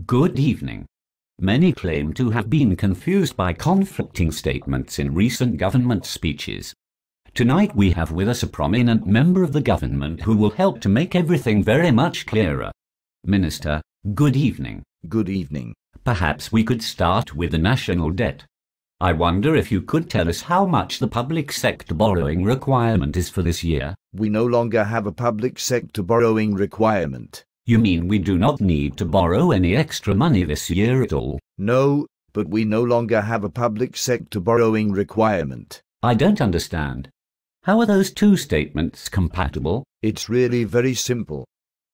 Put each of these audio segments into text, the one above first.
Good evening. Many claim to have been confused by conflicting statements in recent government speeches. Tonight we have with us a prominent member of the government who will help to make everything very much clearer. Minister, good evening. Good evening. Perhaps we could start with the national debt. I wonder if you could tell us how much the public sector borrowing requirement is for this year. We no longer have a public sector borrowing requirement. You mean we do not need to borrow any extra money this year at all? No, but we no longer have a public sector borrowing requirement. I don't understand. How are those two statements compatible? It's really very simple.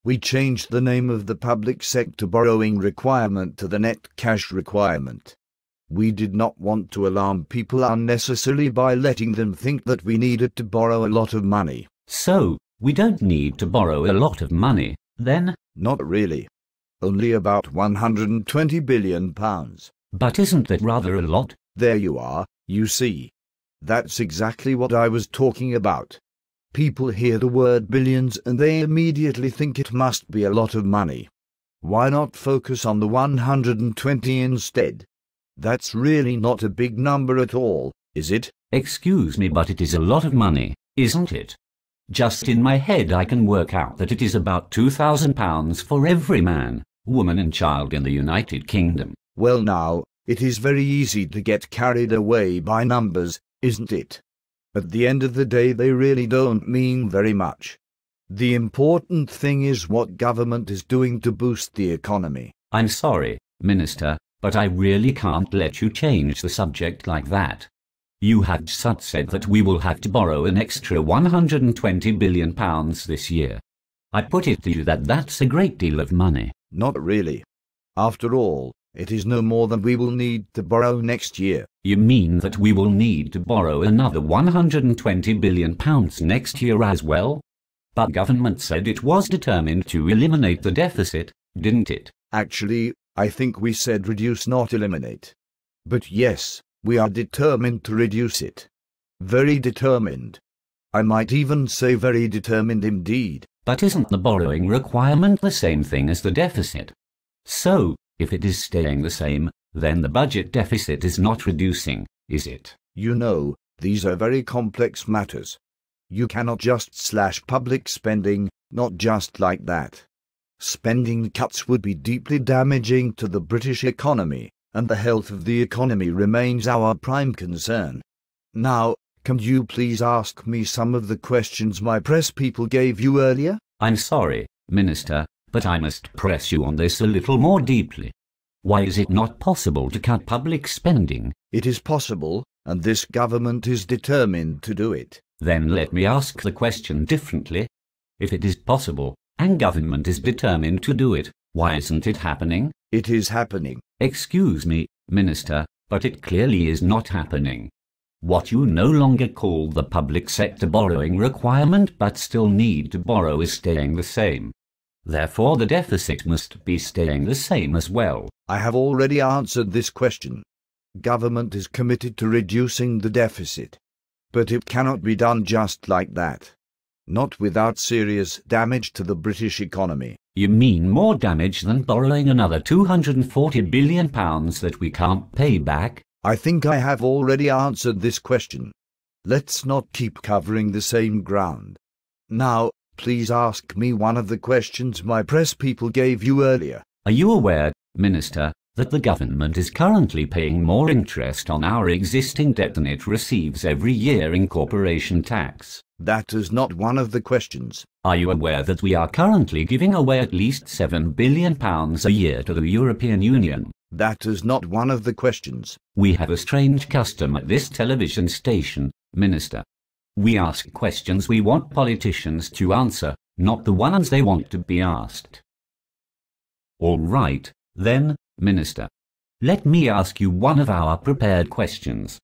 We changed the name of the public sector borrowing requirement to the net cash requirement. We did not want to alarm people unnecessarily by letting them think that we needed to borrow a lot of money. So, we don't need to borrow a lot of money, then? Not really. Only about £120 billion. But isn't that rather a lot? There you are, you see. That's exactly what I was talking about. People hear the word billions and they immediately think it must be a lot of money. Why not focus on the 120 instead? That's really not a big number at all, is it? Excuse me, but it is a lot of money, isn't it? Just in my head I can work out that it is about £2,000 for every man, woman and child in the United Kingdom. Well now, it is very easy to get carried away by numbers, isn't it? At the end of the day they really don't mean very much. The important thing is what government is doing to boost the economy. I'm sorry, Minister, but I really can't let you change the subject like that. You had just said that we will have to borrow an extra £120 billion this year. I put it to you that that's a great deal of money. Not really. After all, it is no more than we will need to borrow next year. You mean that we will need to borrow another £120 billion next year as well? But government said it was determined to eliminate the deficit, didn't it? Actually, I think we said reduce, not eliminate. But yes, we are determined to reduce it. Very determined. I might even say very determined indeed. But isn't the borrowing requirement the same thing as the deficit? So, if it is staying the same, then the budget deficit is not reducing, is it? You know, these are very complex matters. You cannot just slash public spending, not just like that. Spending cuts would be deeply damaging to the British economy, and the health of the economy remains our prime concern. Now, can you please ask me some of the questions my press people gave you earlier? I'm sorry, Minister, but I must press you on this a little more deeply. Why is it not possible to cut public spending? It is possible, and this government is determined to do it. Then let me ask the question differently. If it is possible, and government is determined to do it, why isn't it happening? It is happening. Excuse me, Minister, but it clearly is not happening. What you no longer call the public sector borrowing requirement but still need to borrow is staying the same. Therefore the deficit must be staying the same as well. I have already answered this question. Government is committed to reducing the deficit. But it cannot be done just like that. Not without serious damage to the British economy. You mean more damage than borrowing another £240 billion that we can't pay back? I think I have already answered this question. Let's not keep covering the same ground. Now, please ask me one of the questions my press people gave you earlier. Are you aware, Minister, that the government is currently paying more interest on our existing debt than it receives every year in corporation tax? That is not one of the questions. Are you aware that we are currently giving away at least £7 billion a year to the European Union? That is not one of the questions. We have a strange custom at this television station, Minister. We ask questions we want politicians to answer, not the ones they want to be asked. All right, then, Minister. Let me ask you one of our prepared questions.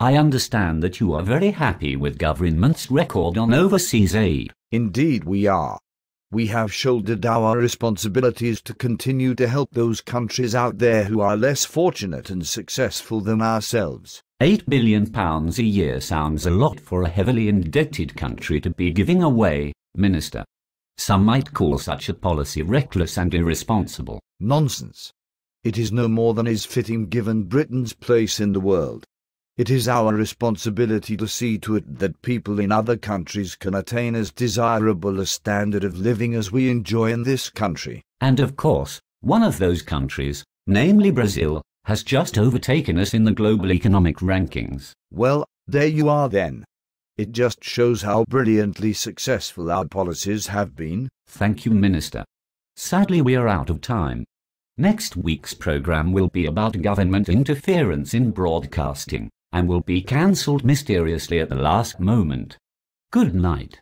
I understand that you are very happy with government's record on overseas aid. Indeed we are. We have shouldered our responsibilities to continue to help those countries out there who are less fortunate and successful than ourselves. £8 billion a year sounds a lot for a heavily indebted country to be giving away, Minister. Some might call such a policy reckless and irresponsible. Nonsense. It is no more than is fitting given Britain's place in the world. It is our responsibility to see to it that people in other countries can attain as desirable a standard of living as we enjoy in this country. And of course, one of those countries, namely Brazil, has just overtaken us in the global economic rankings. Well, there you are then. It just shows how brilliantly successful our policies have been. Thank you, Minister. Sadly, we are out of time. Next week's program will be about government interference in broadcasting, and will be cancelled mysteriously at the last moment. Good night.